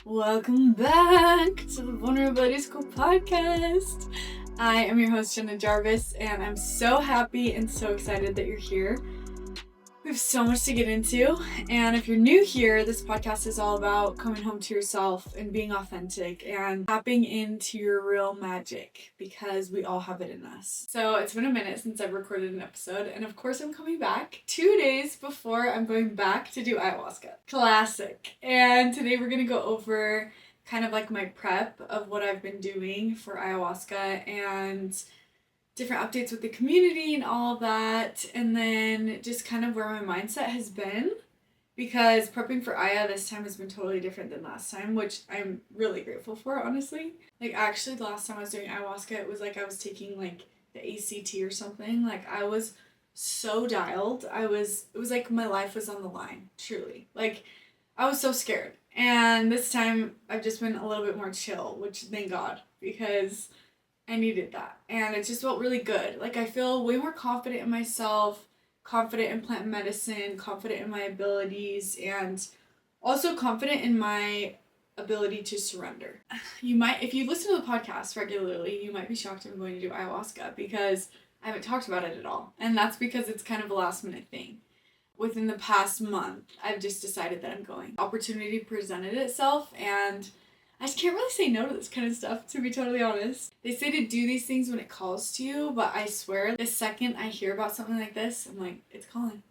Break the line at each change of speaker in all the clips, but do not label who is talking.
Welcome back to the Vulnerability School podcast. I am your host, Jenna Jarvis, and I'm so happy and so excited that you're here. We have so much to get into, and if you're new here, this podcast is all about coming home to yourself and being authentic and tapping into your real magic, because we all have it in us. So it's been a minute since I've recorded an episode, and of course I'm coming back 2 days before I'm going back to do ayahuasca. Classic. And today we're going to go over kind of like my prep of what I've been doing for ayahuasca and different updates with the community and all of that, and then just kind of where my mindset has been, because prepping for Aya this time has been totally different than last time, which I'm really grateful for, honestly. Like, actually, the last time I was doing ayahuasca, it was like I was taking like the ACT or something. Like, I was so dialed. It was like my life was on the line, truly. Like, I was so scared. And this time I've just been a little bit more chill, which thank God, because I needed that. And it just felt really good. Like, I feel way more confident in myself, confident in plant medicine, confident in my abilities, and also confident in my ability to surrender. You might, if you listen to the podcast regularly, you might be shocked I'm going to do ayahuasca, because I haven't talked about it at all. And that's because it's kind of a last minute thing. Within the past month, I've just decided that I'm going. Opportunity presented itself, and I just can't really say no to this kind of stuff, to be totally honest. They say to do these things when it calls to you, but I swear, the second I hear about something like this, I'm like, it's calling.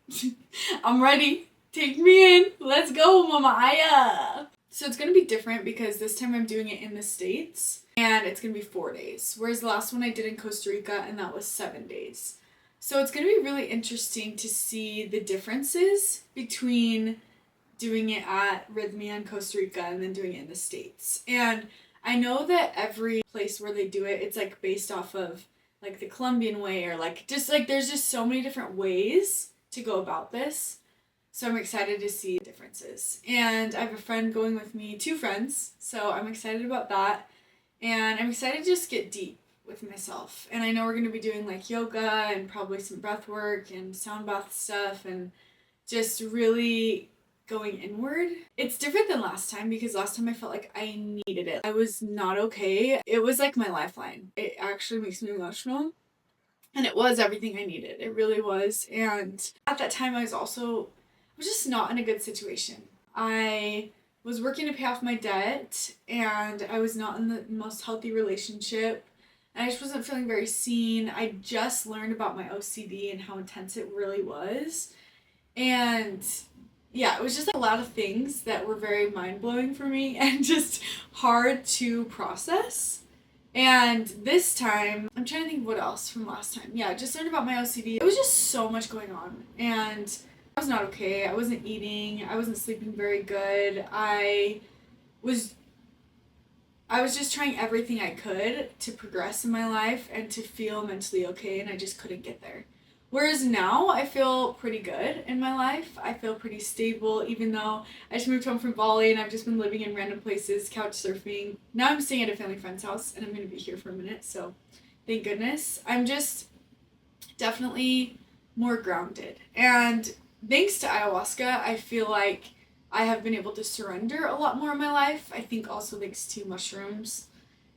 I'm ready. Take me in. Let's go, Mama Aya. So it's going to be different because this time I'm doing it in the States, and it's going to be 4 days, whereas the last one I did in Costa Rica, and that was 7 days. So it's going to be really interesting to see the differences between doing it at Rhythmia in Costa Rica and then doing it in the States. And I know that every place where they do it, it's like based off of like the Colombian way, or like just like there's just so many different ways to go about this. So I'm excited to see the differences. And I have a friend going with me, 2 friends, so I'm excited about that. And I'm excited to just get deep with myself. And I know we're going to be doing like yoga and probably some breath work and sound bath stuff, and just really going inward. It's different than last time, because last time I felt like I needed it. I was not okay. It was like my lifeline. It actually makes me emotional. And it was everything I needed. It really was. And at that time I was just not in a good situation. I was working to pay off my debt, and I was not in the most healthy relationship. And I just wasn't feeling very seen. I just learned about my OCD and how intense it really was. And yeah, it was just like a lot of things that were very mind-blowing for me and just hard to process. And this time, I'm trying to think what else from last time. Yeah, I just learned about my OCD. It was just so much going on, and I was not okay. I wasn't eating. I wasn't sleeping very good. I was just trying everything I could to progress in my life and to feel mentally okay, and I just couldn't get there. Whereas now, I feel pretty good in my life. I feel pretty stable, even though I just moved home from Bali and I've just been living in random places, couch surfing. Now I'm staying at a family friend's house, and I'm going to be here for a minute, so thank goodness. I'm just definitely more grounded. And thanks to ayahuasca, I feel like I have been able to surrender a lot more in my life. I think also thanks to mushrooms,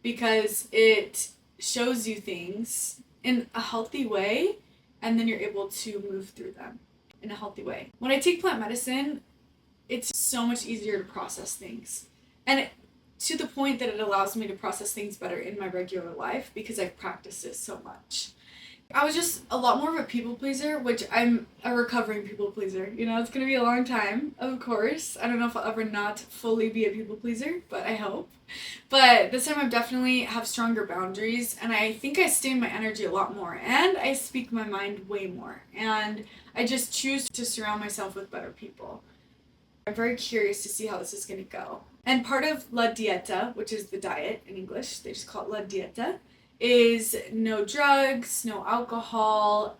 because it shows you things in a healthy way, and then you're able to move through them in a healthy way. When I take plant medicine, it's so much easier to process things. And to the point that it allows me to process things better in my regular life, because I've practiced it so much. I was just a lot more of a people pleaser, which I'm a recovering people pleaser. You know, it's going to be a long time, of course. I don't know if I'll ever not fully be a people pleaser, but I hope. But this time I definitely have stronger boundaries, and I think I stay in my energy a lot more, and I speak my mind way more, and I just choose to surround myself with better people. I'm very curious to see how this is going to go. And part of La Dieta, which is the diet in English, they just call it La Dieta, is no drugs, no alcohol.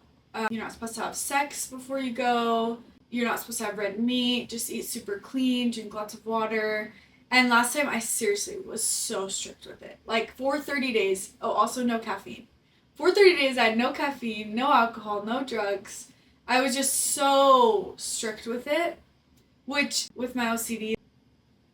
You're not supposed to have sex before you go. You're not supposed to have red meat. Just eat super clean, drink lots of water. And last time I seriously was so strict with it. Like for 30 days, also no caffeine. For 30 days I had no caffeine, no alcohol, no drugs. I was just so strict with it, which with my OCD,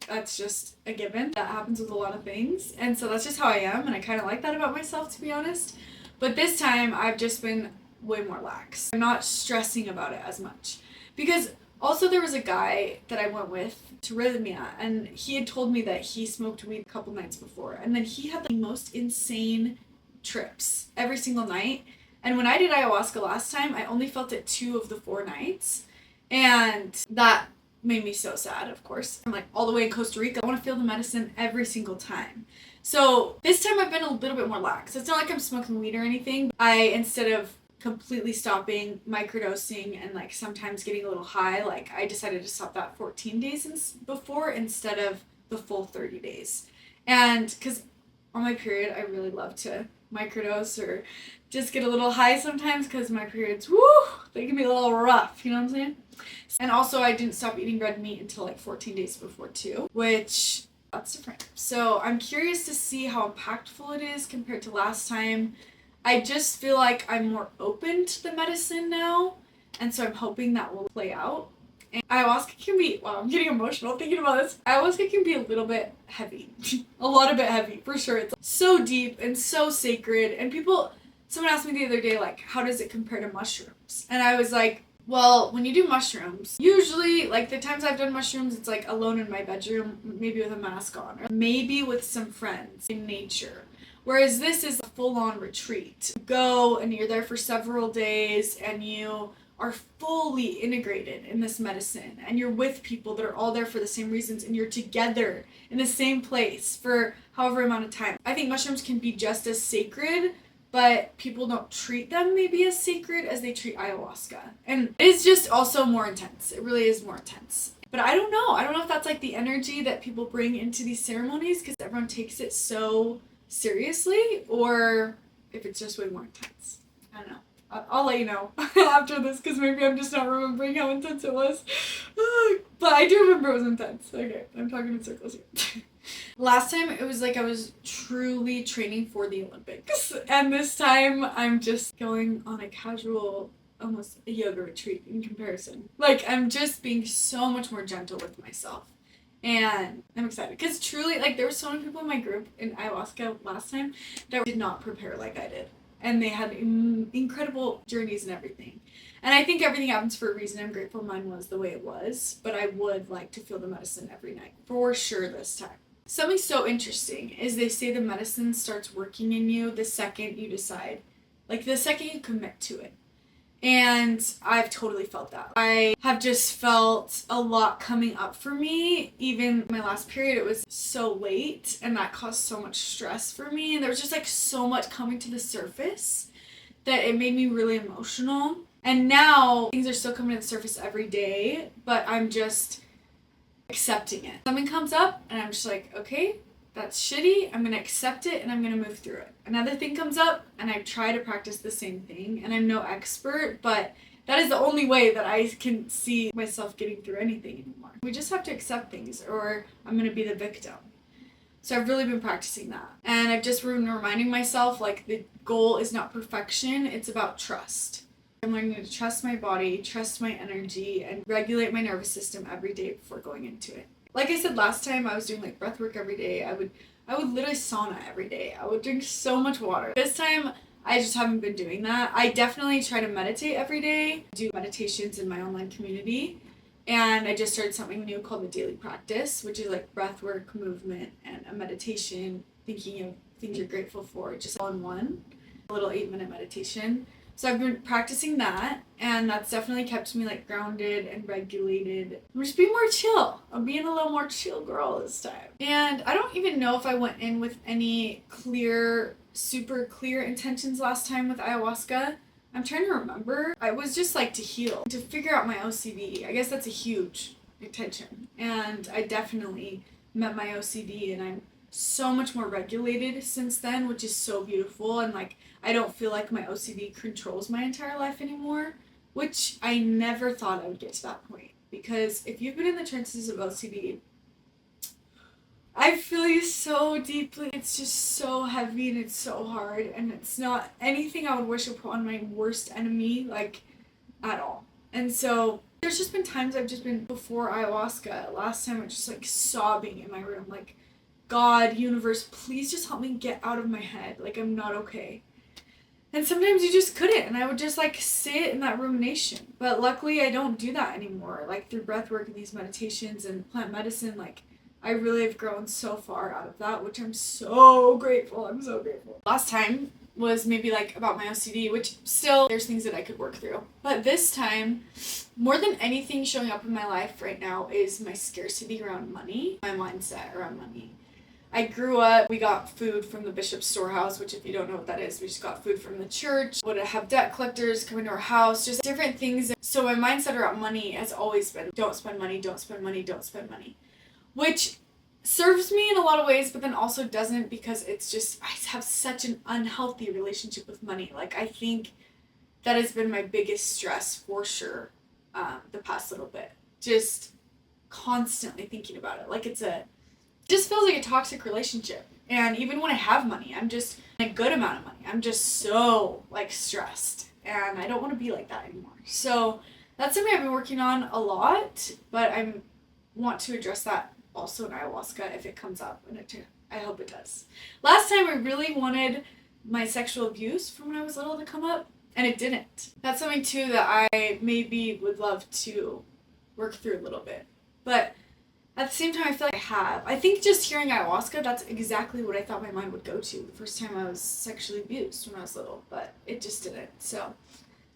That's just a given. That happens with a lot of things. And so that's just how I am. And I kind of like that about myself, to be honest. But this time I've just been way more lax. I'm not stressing about it as much. Because also there was a guy that I went with to Rhythmia, and he had told me that he smoked weed a couple nights before. And then he had the most insane trips every single night. And when I did ayahuasca last time, I only felt it 2 of the 4 nights. And that made me so sad, of course. I'm like all the way in Costa Rica. I want to feel the medicine every single time. So this time I've been a little bit more lax. It's not like I'm smoking weed or anything. Instead of completely stopping microdosing and like sometimes getting a little high, like I decided to stop that 14 days before instead of the full 30 days. And because on my period, I really love to microdose or just get a little high sometimes because my periods, they can be a little rough, you know what I'm saying? And also I didn't stop eating red meat until like 14 days before too, which that's different. So I'm curious to see how impactful it is compared to last time. I just feel like I'm more open to the medicine now, and so I'm hoping that will play out. And ayahuasca can be, wow, I'm getting emotional thinking about this. Ayahuasca can be a little bit heavy. A lot of bit heavy, for sure. It's so deep and so sacred. And someone asked me the other day, like, how does it compare to mushrooms? And I was like, well, when you do mushrooms, usually, like, the times I've done mushrooms, it's like alone in my bedroom, maybe with a mask on, or maybe with some friends in nature. Whereas this is a full-on retreat. You go and you're there for several days and you are fully integrated in this medicine, and you're with people that are all there for the same reasons, and you're together in the same place for however amount of time. I think mushrooms can be just as sacred, but people don't treat them maybe as sacred as they treat ayahuasca. And it's just also more intense. It really is more intense. But I don't know. I don't know if that's like the energy that people bring into these ceremonies because everyone takes it so seriously, or if it's just way more intense. I don't know. I'll let you know after this because maybe I'm just not remembering how intense it was. But I do remember it was intense. Okay, I'm talking in circles here. Last time it was like I was truly training for the Olympics, and this time I'm just going on a casual, almost a yoga retreat in comparison. Like I'm just being so much more gentle with myself. And I'm excited because truly, like, there were so many people in my group in ayahuasca last time that did not prepare like I did. And they had incredible journeys and everything. And I think everything happens for a reason. I'm grateful mine was the way it was. But I would like to feel the medicine every night. For sure this time. Something so interesting is they say the medicine starts working in you the second you decide. Like, the second you commit to it. And I've totally felt that. I have just felt a lot coming up for me. Even my last period, it was so late and that caused so much stress for me. And there was just like so much coming to the surface that it made me really emotional. And now things are still coming to the surface every day, but I'm just accepting it. Something comes up and I'm just like, okay, that's shitty. I'm going to accept it and I'm going to move through it. Another thing comes up and I try to practice the same thing, and I'm no expert, but that is the only way that I can see myself getting through anything anymore. We just have to accept things or I'm going to be the victim. So I've really been practicing that. And I've just been reminding myself, like, the goal is not perfection, it's about trust. I'm learning to trust my body, trust my energy, and regulate my nervous system every day before going into it. Like I said last time, I was doing like breath work every day. I would literally sauna every day. I would drink so much water. This time, I just haven't been doing that. I definitely try to meditate every day, do meditations in my online community. And I just started something new called the daily practice, which is like breath work, movement, and a meditation, thinking of things you're grateful for, just all in one. A little 8-minute meditation. So I've been practicing that, and that's definitely kept me like grounded and regulated. I'm just being more chill. I'm being a little more chill girl this time. And I don't even know if I went in with any super clear intentions last time with ayahuasca. I'm trying to remember. I was just like to heal, to figure out my OCD. I guess that's a huge intention. And I definitely met my OCD, and I'm so much more regulated since then, which is so beautiful. And like, I don't feel like my OCD controls my entire life anymore, which I never thought I would get to that point. Because if you've been in the trenches of OCD, I feel you so deeply. It's just so heavy and it's so hard, and it's not anything I would wish upon my worst enemy, like, at all. And so There's just been times I've just been, before ayahuasca, last time I was just like sobbing in my room, like, God, universe, please just help me get out of my head. Like, I'm not okay. And sometimes you just couldn't, and I would just like sit in that rumination. But luckily I don't do that anymore. Like through breath work and these meditations and plant medicine, like I really have grown so far out of that, which I'm so grateful. I'm so grateful. Last time was maybe like about my OCD, which still there's things that I could work through. But this time, more than anything showing up in my life right now is my scarcity around money, my mindset around money. I grew up, we got food from the bishop's storehouse, which if you don't know what that is, we just got food from the church. Would have debt collectors come into our house, just different things. So my mindset around money has always been, don't spend money, don't spend money, don't spend money. Which serves me in a lot of ways, but then also doesn't, because it's just, I have such an unhealthy relationship with money. Like I think that has been my biggest stress for sure, the past little bit. Just constantly thinking about it. Like just feels like a toxic relationship. And even when I have money, I'm just a good amount of money. I'm just so like stressed, and I don't want to be like that anymore. So that's something I've been working on a lot, but I want to address that also in ayahuasca if it comes up, and I hope it does. Last time I really wanted my sexual abuse from when I was little to come up, and it didn't. That's something too that I maybe would love to work through a little bit. But at the same time, I feel like I have. I think just hearing ayahuasca, that's exactly what I thought my mind would go to the first time I was sexually abused when I was little, but it just didn't. So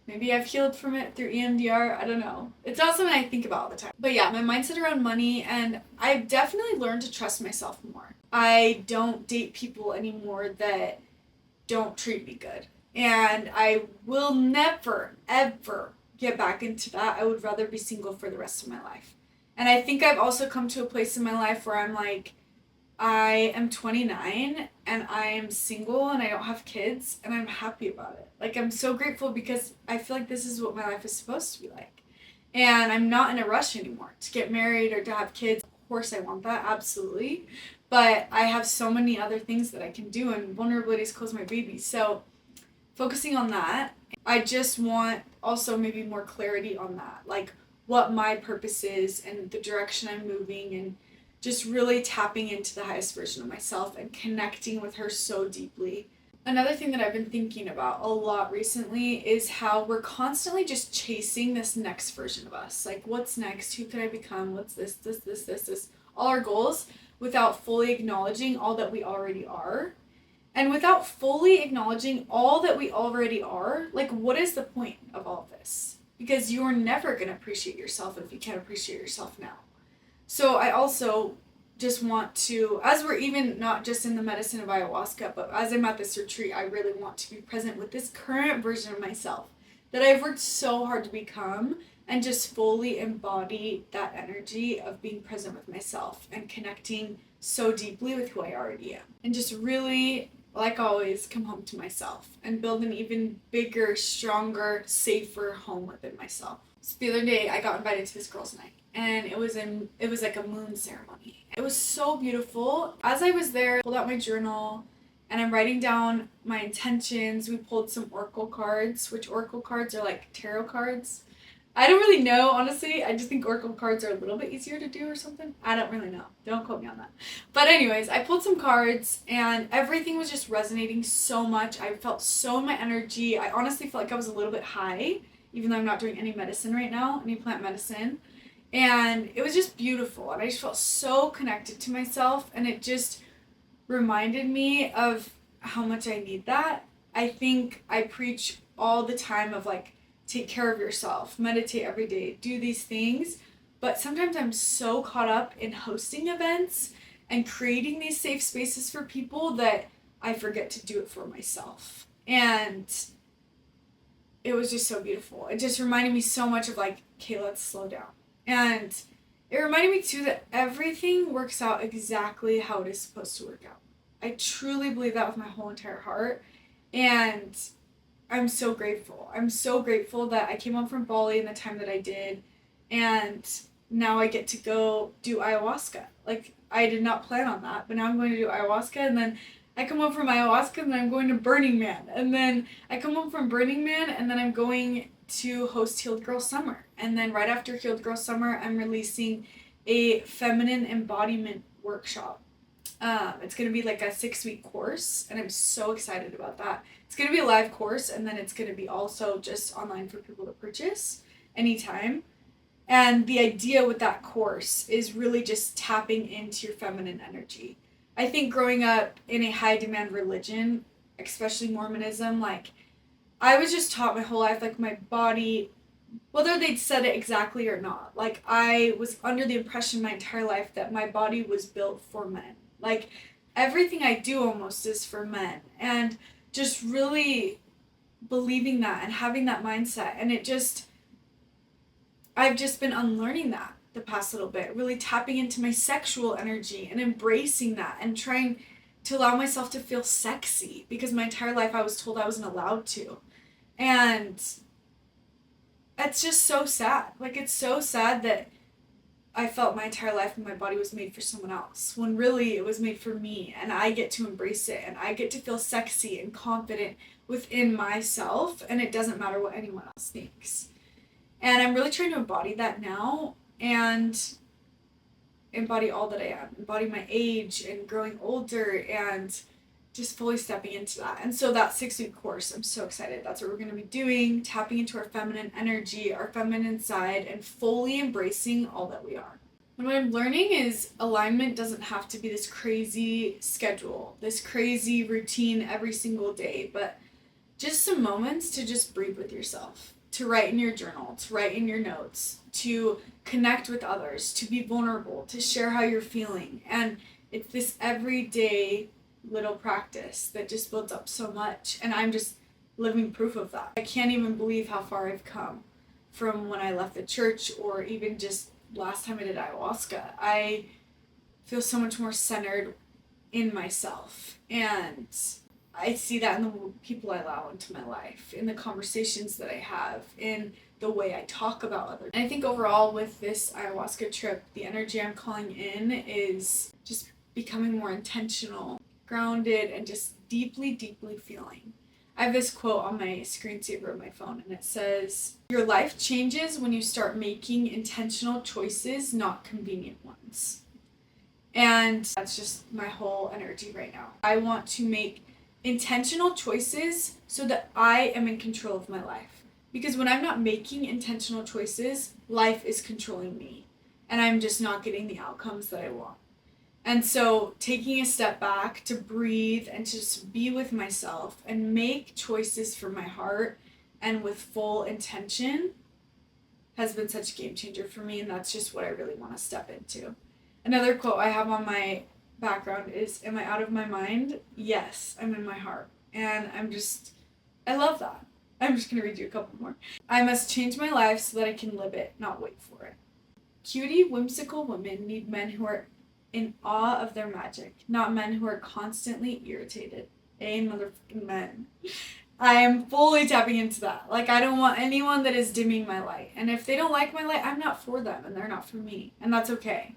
maybe I've healed from it through EMDR. I don't know. It's not something I think about all the time. But yeah, my mindset around money, and I've definitely learned to trust myself more. I don't date people anymore that don't treat me good. And I will never, ever get back into that. I would rather be single for the rest of my life. And I think I've also come to a place in my life where I'm like, I am 29 and I am single and I don't have kids, and I'm happy about it. Like, I'm so grateful because I feel like this is what my life is supposed to be like. And I'm not in a rush anymore to get married or to have kids. Of course I want that, absolutely. But I have so many other things that I can do, and vulnerability is close my baby. So focusing on that, I just want also maybe more clarity on that. Like, what my purpose is and the direction I'm moving, and just really tapping into the highest version of myself and connecting with her so deeply. Another thing that I've been thinking about a lot recently is how we're constantly just chasing this next version of us. Like, what's next? Who can I become? What's this, all our goals, without fully acknowledging all that we already are. And without fully acknowledging all that we already are, like, what is the point of all of this? Because you're never going to appreciate yourself if you can't appreciate yourself now. So I also just want to, as we're even not just in the medicine of ayahuasca, but as I'm at this retreat, I really want to be present with this current version of myself that I've worked so hard to become, and just fully embody that energy of being present with myself and connecting so deeply with who I already am. And just really, like always, come home to myself and build an even bigger, stronger, safer home within myself. So the other day I got invited to this girls' night, and it was like a moon ceremony. It was so beautiful. As I was there, I pulled out my journal and I'm writing down my intentions. We pulled some oracle cards, which oracle cards are like tarot cards. I don't really know, honestly. I just think oracle cards are a little bit easier to do or something. I don't really know. Don't quote me on that. But anyways, I pulled some cards and everything was just resonating so much. I felt so in my energy. I honestly felt like I was a little bit high, even though I'm not doing any medicine right now, any plant medicine. And it was just beautiful. And I just felt so connected to myself. And it just reminded me of how much I need that. I think I preach all the time of like, take care of yourself, meditate every day, do these things. But sometimes I'm so caught up in hosting events and creating these safe spaces for people that I forget to do it for myself. And it was just so beautiful. It just reminded me so much of like, okay, let's slow down. And it reminded me too that everything works out exactly how it is supposed to work out. I truly believe that with my whole entire heart. And I'm so grateful. I'm so grateful that I came home from Bali in the time that I did, and now I get to go do ayahuasca. Like, I did not plan on that, but now I'm going to do ayahuasca, and then I come home from ayahuasca and then I'm going to Burning Man. And then I come home from Burning Man and then I'm going to host Healed Girl Summer. And then right after Healed Girl Summer, I'm releasing a Feminine Embodiment workshop. It's going to be like a 6-week course, and I'm so excited about that. It's going to be a live course, and then it's going to be also just online for people to purchase anytime. And the idea with that course is really just tapping into your feminine energy. I think growing up in a high demand religion, especially Mormonism, like I was just taught my whole life, like my body, whether they'd said it exactly or not, like I was under the impression my entire life that my body was built for men. Like everything I do almost is for men, and just really believing that and having that mindset. And I've just been unlearning that the past little bit, really tapping into my sexual energy and embracing that and trying to allow myself to feel sexy, because my entire life I was told I wasn't allowed to. And it's just so sad. Like, it's so sad that I felt my entire life my body was made for someone else, when really it was made for me, and I get to embrace it, and I get to feel sexy and confident within myself, and it doesn't matter what anyone else thinks. And I'm really trying to embody that now, and embody all that I am, embody my age and growing older, and just fully stepping into that. And so that 6-week course, I'm so excited. That's what we're going to be doing, tapping into our feminine energy, our feminine side, and fully embracing all that we are. And what I'm learning is alignment doesn't have to be this crazy schedule, this crazy routine every single day, but just some moments to just breathe with yourself, to write in your journal, to write in your notes, to connect with others, to be vulnerable, to share how you're feeling. And it's this everyday little practice that just builds up so much, and I'm just living proof of that. I can't even believe how far I've come from when I left the church, or even just last time I did ayahuasca. I feel so much more centered in myself, and I see that in the people I allow into my life, in the conversations that I have, in the way I talk about others. And I think overall with this ayahuasca trip, the energy I'm calling in is just becoming more intentional, grounded, and just deeply, deeply feeling. I have this quote on my screensaver of my phone, and it says, "Your life changes when you start making intentional choices, not convenient ones." And that's just my whole energy right now. I want to make intentional choices so that I am in control of my life. Because when I'm not making intentional choices, life is controlling me, and I'm just not getting the outcomes that I want. And so taking a step back to breathe and to just be with myself and make choices from my heart and with full intention has been such a game changer for me, and that's just what I really want to step into. Another quote I have on my background is, "Am I out of my mind? Yes, I'm in my heart." And I love that. I'm just going to read you a couple more. "I must change my life so that I can live it, not wait for it. Cutie, whimsical women need men who are in awe of their magic, not men who are constantly irritated." Motherfucking men. I am fully tapping into that. Like, I don't want anyone that is dimming my light. And if they don't like my light, I'm not for them, and they're not for me. And that's okay.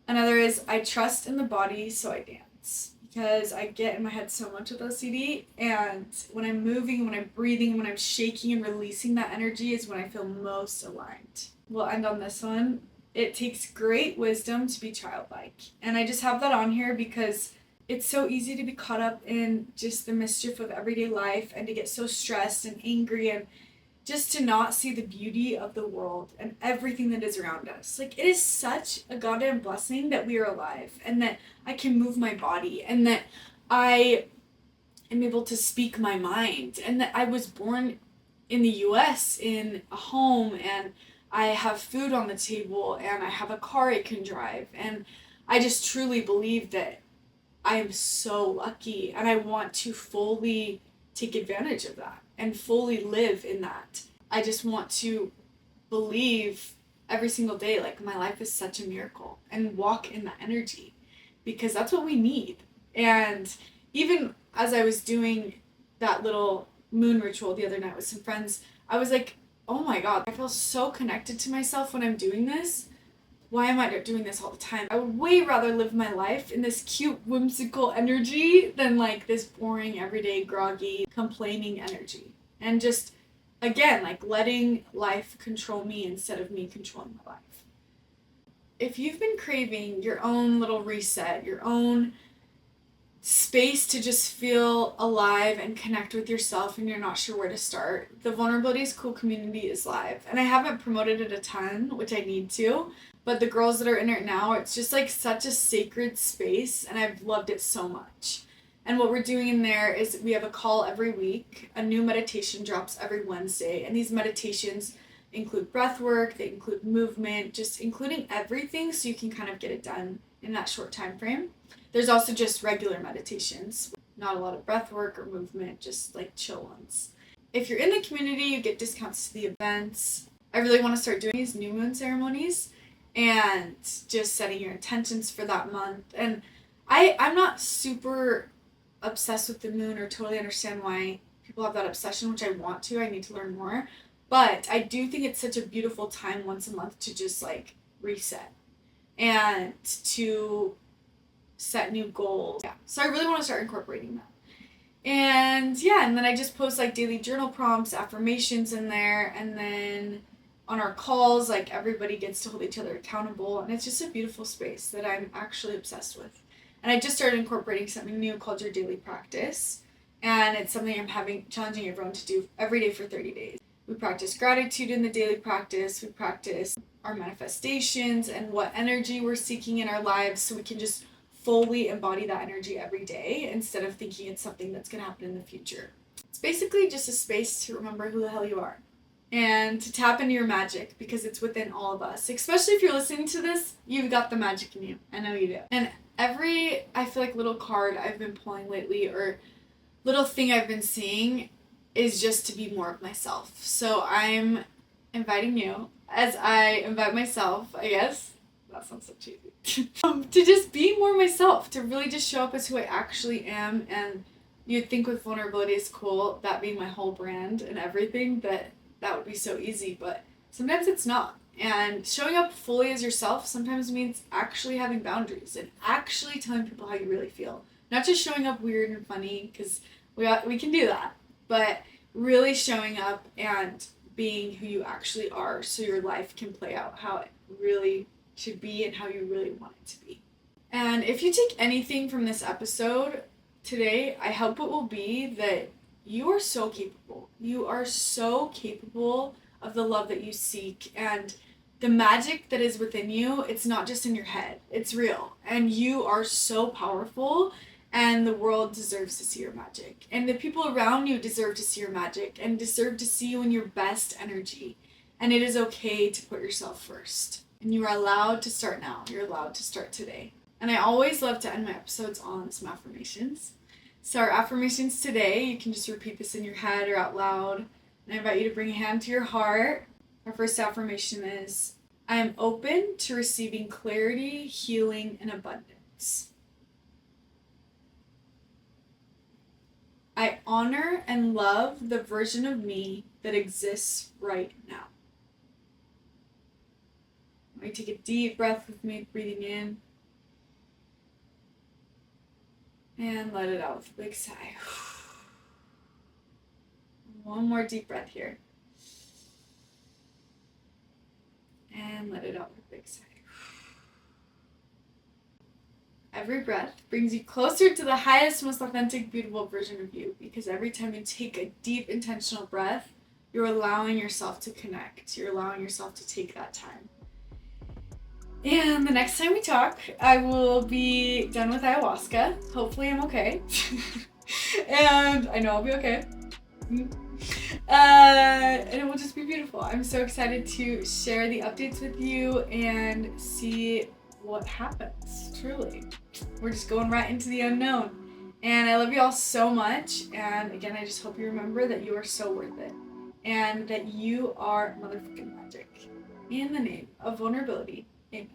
Another is, "I trust in the body, so I dance." Because I get in my head so much with OCD, and when I'm moving, when I'm breathing, when I'm shaking and releasing that energy is when I feel most aligned. We'll end on this one. "It takes great wisdom to be childlike." And I just have that on here because it's so easy to be caught up in just the mischief of everyday life, and to get so stressed and angry, and just to not see the beauty of the world and everything that is around us. Like, it is such a goddamn blessing that we are alive, and that I can move my body, and that I am able to speak my mind, and that I was born in the US in a home, and I have food on the table, and I have a car I can drive, and I just truly believe that I am so lucky, and I want to fully take advantage of that and fully live in that. I just want to believe every single day, like, my life is such a miracle, and walk in that energy, because that's what we need. And even as I was doing that little moon ritual the other night with some friends, I was like, oh my God, I feel so connected to myself when I'm doing this. why am I doing this all the time? I would way rather live my life in this cute, whimsical energy than like this boring, everyday, groggy, complaining energy. And just, again, like letting life control me instead of me controlling my life. If you've been craving your own little reset, your own space to just feel alive and connect with yourself and you're not sure where to start, the Vulnerability is Cool community is live. And I haven't promoted it a ton, which I need to, but the girls that are in it now, it's just like such a sacred space and I've loved it so much. And what we're doing in there is we have a call every week. A new meditation drops every Wednesday, and these meditations include breath work, they include movement, just including everything so you can kind of get it done in that short time frame. There's also just regular meditations, not a lot of breath work or movement, just like chill ones. If you're in the community, you get discounts to the events. I really want to start doing these new moon ceremonies and just setting your intentions for that month. And I'm not super obsessed with the moon or totally understand why people have that obsession, which I want to. I need to learn more. But I do think it's such a beautiful time once a month to just like reset and to set new goals. Yeah. So I really want to start incorporating that. And yeah, and then I just post like daily journal prompts, affirmations in there, and then on our calls, like everybody gets to hold each other accountable, and it's just a beautiful space that I'm actually obsessed with. And I just started incorporating something new called your daily practice, and it's something I'm challenging everyone to do every day for 30 days. We practice gratitude in the daily practice. We practice our manifestations and what energy we're seeking in our lives so we can just fully embody that energy every day instead of thinking it's something that's going to happen in the future. It's basically just a space to remember who the hell you are and to tap into your magic because it's within all of us. Especially if you're listening to this, you've got the magic in you. I know you do. And every, I feel like, little card I've been pulling lately or little thing I've been seeing is just to be more of myself. So I'm inviting you, as I invite myself, I guess, that sounds so cheesy, to just be more myself, to really just show up as who I actually am. And you'd think with Vulnerability is Cool, that being my whole brand and everything, that would be so easy, but sometimes it's not. And showing up fully as yourself sometimes means actually having boundaries and actually telling people how you really feel. Not just showing up weird and funny, because we can do that, but really showing up and being who you actually are so your life can play out how it really should be and how you really want it to be. And if you take anything from this episode today, I hope it will be that you are so capable. You are so capable of the love that you seek and the magic that is within you. It's not just in your head. It's real. And you are so powerful. And the world deserves to see your magic. And the people around you deserve to see your magic and deserve to see you in your best energy. And it is okay to put yourself first. And you are allowed to start now. You're allowed to start today. And I always love to end my episodes on some affirmations. So our affirmations today, you can just repeat this in your head or out loud. And I invite you to bring a hand to your heart. Our first affirmation is, I am open to receiving clarity, healing, and abundance. I honor and love the version of me that exists right now. You take a deep breath with me, breathing in. And let it out with a big sigh. One more deep breath here. And let it out with a big sigh. Every breath brings you closer to the highest, most authentic, beautiful version of you. Because every time you take a deep, intentional breath, you're allowing yourself to connect. You're allowing yourself to take that time. And the next time we talk, I will be done with ayahuasca. Hopefully I'm okay. And I know I'll be okay. And it will just be beautiful. I'm so excited to share the updates with you and see what happens, truly. We're just going right into the unknown. And I love you all so much. And again, I just hope you remember that you are so worth it. And that you are motherfucking magic. In the name of vulnerability, amen.